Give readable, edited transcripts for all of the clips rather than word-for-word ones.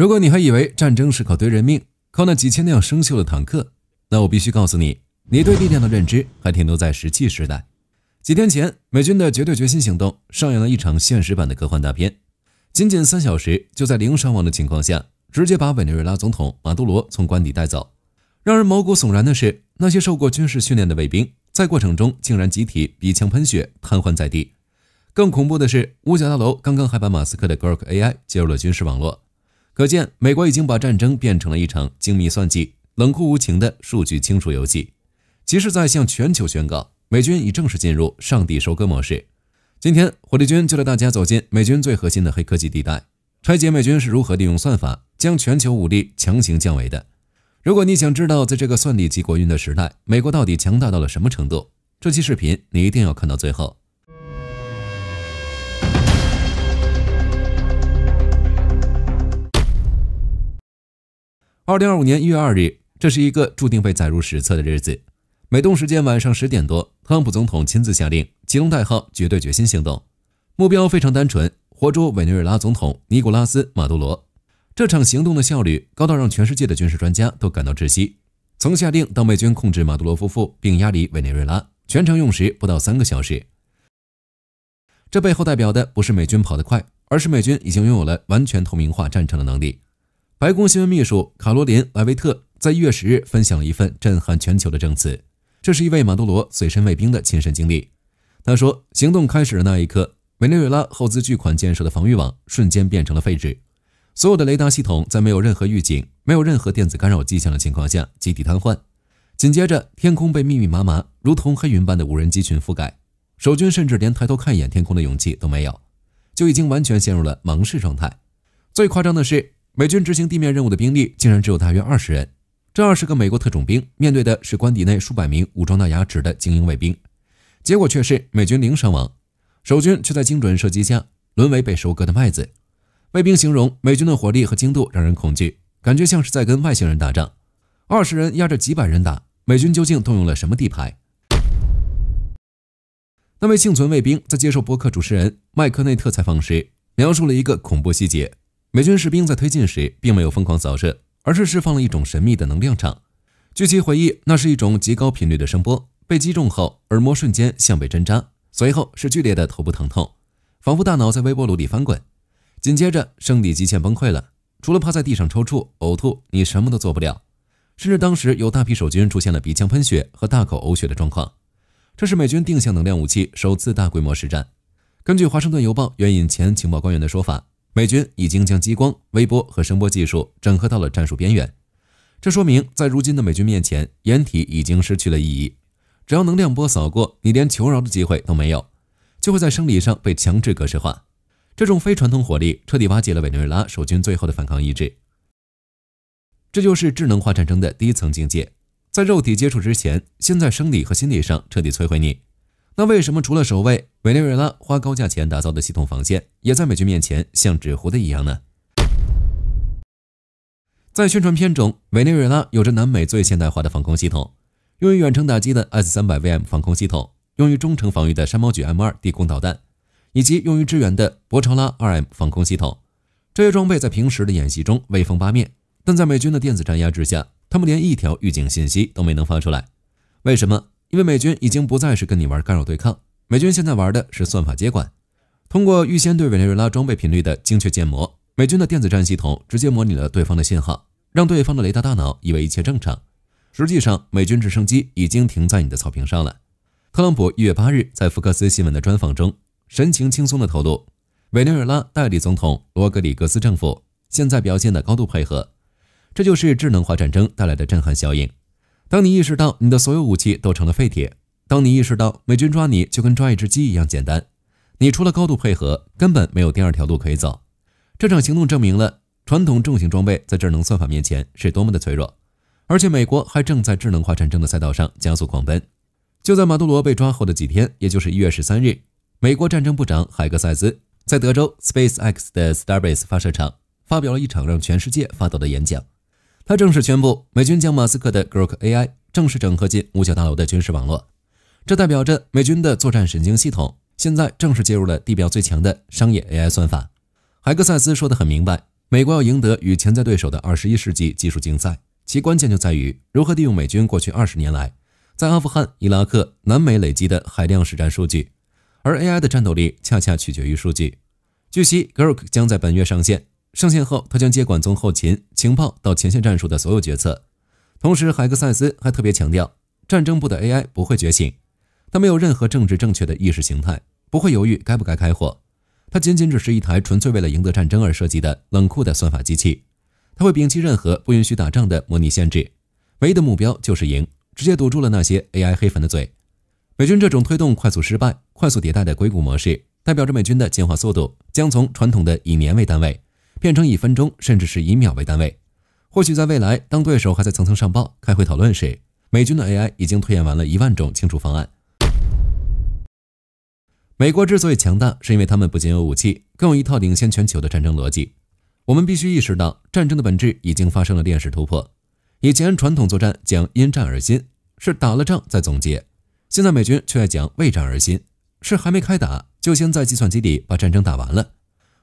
如果你還以為戰爭是靠堆人命，靠那幾千輛生鏽的坦克，那我必須告訴你，你對力量的認知還停留在石器時代。幾天前，美軍的絕對決心行動上演了一場現實版的科幻大片，僅僅3小時，就在零傷亡的情況下，直接把委內瑞拉總統馬杜羅從官邸帶走。讓人毛骨悚然的是，那些受過軍事訓練的衛兵，在過程中竟然集體鼻腔噴血，癱瘓在地。更恐怖的是，五角大樓剛剛還把馬斯克的 Grok AI 接入了軍事網絡。可見，美國已經把戰爭變成了一場精密算計、冷酷無情的數据清除遊戲。其實在向全球宣告，美軍已正式進入上帝收割模式。今天，火力軍就带大家走进美軍最核心的黑科技地帶，拆解美軍是如何利用算法将全球武力強行降维的。如果你想知道在这個算力及國運的時代，美國到底強大到了什麼程度，這期視頻你一定要看到最後。2025年1月2日，這是一個注定被載入史冊的日子。美東時間晚上10點多，特朗普總統親自下令啟動代號絕對決心行動，目標非常單純，活捉委內瑞拉總統尼古拉斯·馬杜羅。這場行動的效率高到讓全世界的軍事專家都感到窒息。從下令到美軍控制馬杜羅夫婦並押離委內瑞拉，全程用時不到3個小時。這背後代表的不是美軍跑得快，而是美軍已經擁有了完全透明化戰場的能力。白宮新聞秘書卡羅琳·萊維特在1月10日分享了一份震撼全球的證詞，這是一位馬杜羅隨身衛兵的親身經歷。他說，行動開始的那一刻，委內瑞拉耗資巨款建設的防禦網瞬間變成了廢紙，所有的雷達系統在沒有任何預警、沒有任何電子干擾跡象的情況下集體癱瘓。緊接着，天空被密密麻麻如同黑雲般的無人機群覆蓋，守軍甚至連抬頭看一眼天空的勇氣都沒有，就已經完全陷入了盲視狀態。最誇張的是，美軍執行地面任務的兵力竟然只有大約20人，這20個美國特種兵面對的是官邸內數百名武裝到牙齒的精英衛兵，結果卻是美軍0傷亡，守軍卻在精準射擊下淪為被收割的麥子。衛兵形容美軍的火力和精度讓人恐懼，感覺像是在跟外星人打仗。20人壓着幾百人打，美軍究竟動用了什麼地牌？那位幸存衛兵在接受播客主持人麥克內特採訪時，描述了一個恐怖細節。美軍士兵在推進時並沒有瘋狂掃射，而是釋放了一種神秘的能量場。據其回憶，那是一種極高頻率的聲波，被擊中後耳膜瞬間像被針扎，隨後是劇烈的頭部疼痛，仿佛大腦在微波爐裡翻滾。緊接着生理極限崩潰了，除了趴在地上抽搐、嘔吐，你什麼都做不了。甚至當時有大批守軍出现了鼻腔噴血和大口嘔血的狀況。這是美軍定向能量武器首次大規模實戰。根據華盛頓郵報援引前情報官員的說法，美軍已經將激光、微波和聲波技術整合到了戰術邊緣。這說明在如今的美軍面前，掩體已經失去了意義。只要能量波掃過，你連求饒的機會都沒有，就會在生理上被強制格式化。這種非傳統火力徹底瓦解了委內瑞拉守軍最後的反抗意志。這就是智能化戰爭的第一層境界，在肉體接觸之前，先在生理和心理上徹底摧毀你。那為什麼除了守衛，委內瑞拉花高價錢打造的系統防線也在美軍面前像紙糊的一樣呢？在宣傳片中，委内瑞拉有着南美最現代化的防空系統，用於遠程打擊的 S-300VM 防空系統，用於中程防禦的山猫舉 M2 地空導彈，以及用於支援的博超拉 2M 防空系統。這些裝備在平時的演習中威風八面，但在美軍的電子戰壓制下，他們連一條預警信息都沒能發出來。為什麼？因為美軍已經不再是跟你玩干擾對抗，美軍現在玩的是算法接管。通過預先對委內瑞拉裝備頻率的精確建模，美軍的電子戰系統直接模擬了對方的信號，讓對方的雷達大腦以為一切正常。實際上，美軍直升機已經停在你的草坪上了。特朗普1月8日在福克斯新聞的專訪中，神情輕鬆地透露，委内瑞拉代理總統羅格里戈斯政府現在表現的高度配合，這就是智能化戰爭帶來的震撼效應。當你意識到你的所有武器都成了廢鐵，當你意識到美軍抓你就跟抓一只雞一樣簡單，你除了高度配合，根本沒有第二條路可以走。這場行動證明了傳統重型裝備在智能算法面前是多麼的脆弱，而且美國還正在智能化戰爭的賽道上加速狂奔。就在馬杜羅被抓後的幾天，也就是1月13日，美國戰爭部長海格塞斯在德州 SpaceX 的 Starbase 發射場發表了一場讓全世界發抖的演講。他正式宣布，美軍將馬斯克的 Grok AI 正式整合進五角大樓的軍事網絡。這代表着美軍的作戰神經系統現在正式接入了地表最強的商業 AI 算法。海格塞斯說得很明白，美國要贏得與潛在對手的21世紀技術競賽，其關鍵就在於如何利用美軍過去20年來在阿富汗、伊拉克、南美累積的海量實戰數據，而 AI 的戰鬥力恰恰取決於數據。據悉 Grok 將在本月上線，上線後他將接管從後勤、情報到前線戰術的所有決策。同時，海格塞斯還特別強調，戰爭部的 AI 不會覺醒，他沒有任何政治正確的意識形態，不會猶豫該不該開火。它僅僅只是一台純粹為了贏得戰爭而設計的冷酷的算法機器，它會摒棄任何不允許打仗的模擬限制，唯一的目標就是贏，直接堵住了那些 AI 黑粉的嘴。美軍這種推動快速失敗、快速迭代的硅谷模式，代表着美軍的進化速度將從傳統的以年為單位，變成以分鐘甚至是以秒為單位。或許在未來，當對手還在層層上報、開會討論時，美軍的 AI 已經推演完了1萬種清除方案。美國之所以強大，是因為他們不僅有武器，更有一套領先全球的戰爭邏輯。我們必須意識到，戰爭的本質已經發生了鏈式突破。以前傳統作戰講因戰而新，是打了仗再總結，現在美軍卻愛講為戰而新，是還沒開打就先在計算機裡把戰爭打完了。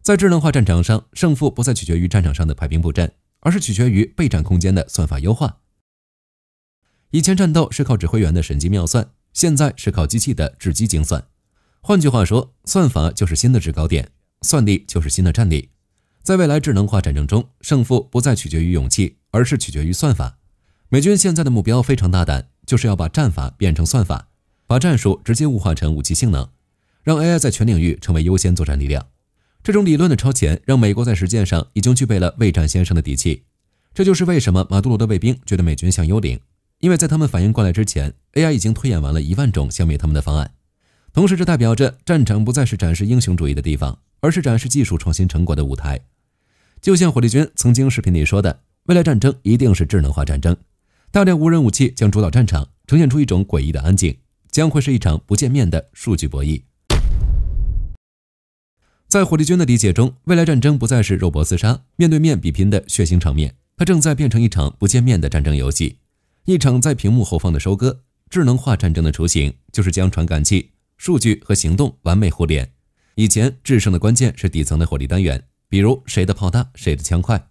在智能化戰場上，勝負不再取決於戰場上的排兵布陣，而是取決於備戰空間的算法優化。以前戰鬥是靠指揮員的神機妙算，現在是靠機器的智機精算。換句話說，算法就是新的制高點，算力就是新的戰力。在未來智能化戰爭中，勝負不再取決於勇氣，而是取決於算法。美軍現在的目標非常大膽，就是要把戰法變成算法，把戰術直接物化成武器性能，讓 AI 在全領域成為優先作戰力量。這種理論的超前，讓美國在實踐上已經具備了未戰先勝的底氣。這就是為什麼馬杜羅的衛兵覺得美軍像幽靈，因為在他們反應過來之前 ，AI 已經推演完了1萬種消滅他們的方案。同時，這代表着戰場不再是展示英雄主義的地方，而是展示技術創新成果的舞台。就像火力軍曾經視頻裡說的，未來戰爭一定是智能化戰爭，大量無人武器將主導戰場，呈現出一種詭異的安靜，將會是一場不見面的數據博弈。在火力軍的理解中，未來戰爭不再是肉搏廝殺、面對面比拼的血腥場面，它正在变成一場不見面的戰爭遊戲，一場在屏幕後方的收割。智能化戰爭的雛形就是將傳感器、數據和行動完美互聯。以前制勝的關鍵是底層的火力單元，比如誰的炮大，誰的槍快。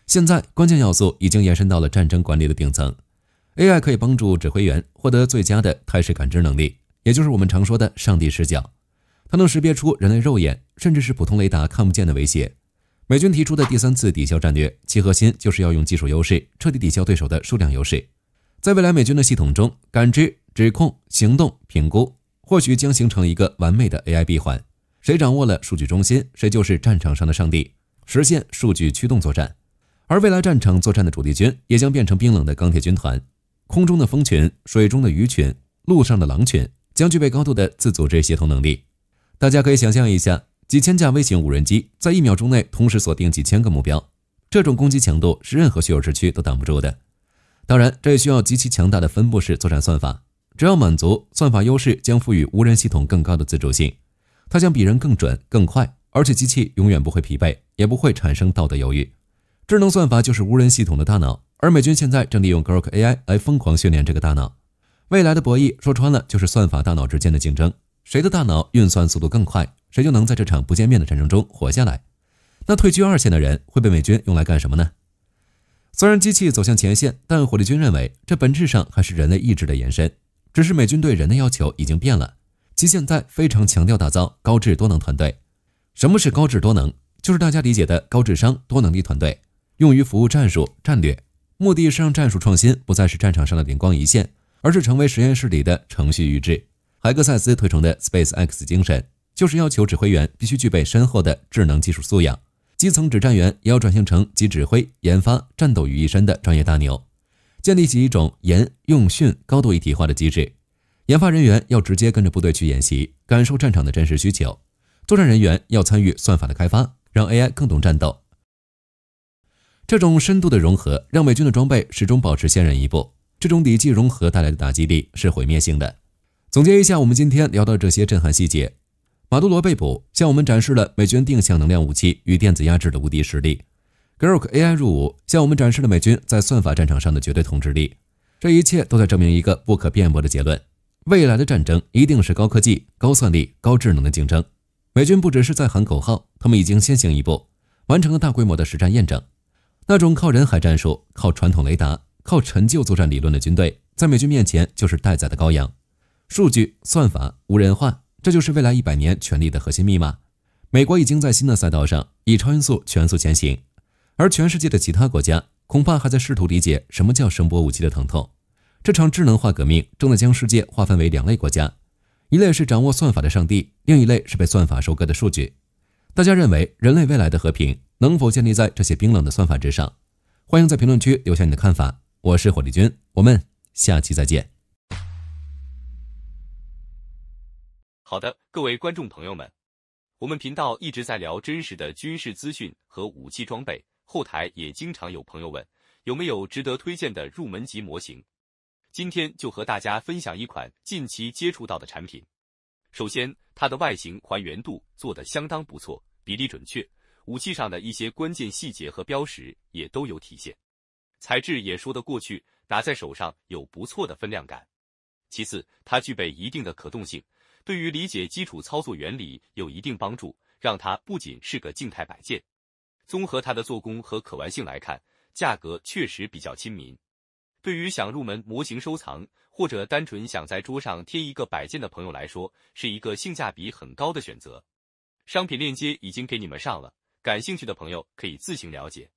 現在關鍵要素已經延伸到了戰爭管理的頂層。AI 可以幫助指揮員獲得最佳的態勢感知能力，也就是我們常說的上帝視角。它能識別出人類肉眼甚至是普通雷達看不見的威脅。美軍提出的第3次抵消戰略，其核心就是要用技術優勢徹底抵消對手的數量優勢。在未來美軍的系統中，感知、指控、行動、評估或許將形成一個完美的 AI 閉環。誰掌握了數據中心，誰就是戰場上的上帝，實現數據驅動作戰。而未來戰場作戰的主力軍也將變成冰冷的鋼鐵軍團，空中的蜂群、水中的魚群、陸上的狼群將具備高度的自組織協同能力。大家可以想象一下，幾千架微型無人機在1秒鐘內同時鎖定幾千個目標，這種攻擊強度是任何虛有之軀都擋不住的。當然，這也需要極其強大的分布式作戰算法。只要滿足算法優勢，將賦予無人系統更高的自主性，它將比人更準、更快，而且機器永遠不會疲憊，也不會產生道德猶豫。智能算法就是無人系統的大腦，而美軍現在正利用 Grok AI 來瘋狂訓練這個大腦。未來的博弈說穿了就是算法大腦之間的競爭，誰的大腦運算速度更快，誰就能在這場不見面的戰爭中活下來。那退居2線的人會被美軍用來幹什麼呢？雖然機器走向前線，但火力軍認為這本質上還是人類意志的延伸，只是美軍對人的要求已經變了，其現在非常強調打造高智多能團隊。什麼是高智多能？就是大家理解的高智商多能力团队，用於服務戰術戰略，目的是讓戰術創新不再是戰場上的靈光一現，而是成為實驗室裡的程序預制。海格塞斯推崇的 SpaceX 精神，就是要求指揮員必須具備深厚的智能技術素養，基層指戰員也要轉型成集指揮、研發、戰鬥於一身的專業大牛，建立起一種研、用、訓高度一體化的機制。研發人員要直接跟着部队去演習，感受戰場的真實需求；作戰人員要參與算法的開發，讓 AI 更懂戰鬥。這種深度的融合，讓美軍的裝備始終保持先人一步。這種底气融合帶來的打擊力是毀滅性的。總結一下我們今天聊到的這些震撼細節：馬杜羅被捕，向我們展示了美軍定向能量武器與電子壓制的無敵實力；Grok AI 入伍，向我們展示了美軍在算法戰場上的絕對統治力。這一切都在證明一個不可辯駁的結論：未來的戰爭一定是高科技、高算力、高智能的競爭。美軍不只是在喊口號，他們已經先行一步，完成了大規模的實戰驗證。那種靠人海戰術、靠傳統雷達、靠陳舊作戰理論的軍隊，在美軍面前就是待宰的羔羊。數據、算法、無人化，這就是未來100年權力的核心密碼。美國已經在新的賽道上以超音速全速前行，而全世界的其他國家恐怕還在試圖理解什麼叫聲波武器的疼痛。這場智能化革命正在將世界劃分為2類國家，一類是掌握算法的上帝，另一類是被算法收割的數據。大家認為人類未來的和平能否建立在這些冰冷的算法之上？歡迎在評論區留下你的看法。我是火力軍，我們下期再見。好的，各位觀眾朋友們，我們頻道一直在聊真實的軍事資訊和武器裝備，後台也經常有朋友問，有沒有值得推薦的入門級模型？今天就和大家分享一款近期接觸到的產品。首先，它的外形還原度做得相當不錯，比例準確，武器上的一些關鍵細節和標識也都有體現。材質也說得過去，拿在手上有不錯的分量感。其次，它具備一定的可动性，对於理解基礎操作原理有一定幫助，讓它不僅是個靜態擺件。綜合它的做工和可玩性來看，價格確實比較親民。對於想入門模型收藏，或者單純想在桌上貼一個擺件的朋友來說，是一個性價比很高的選擇。商品鏈接已經給你們上了，感興趣的朋友可以自行了解。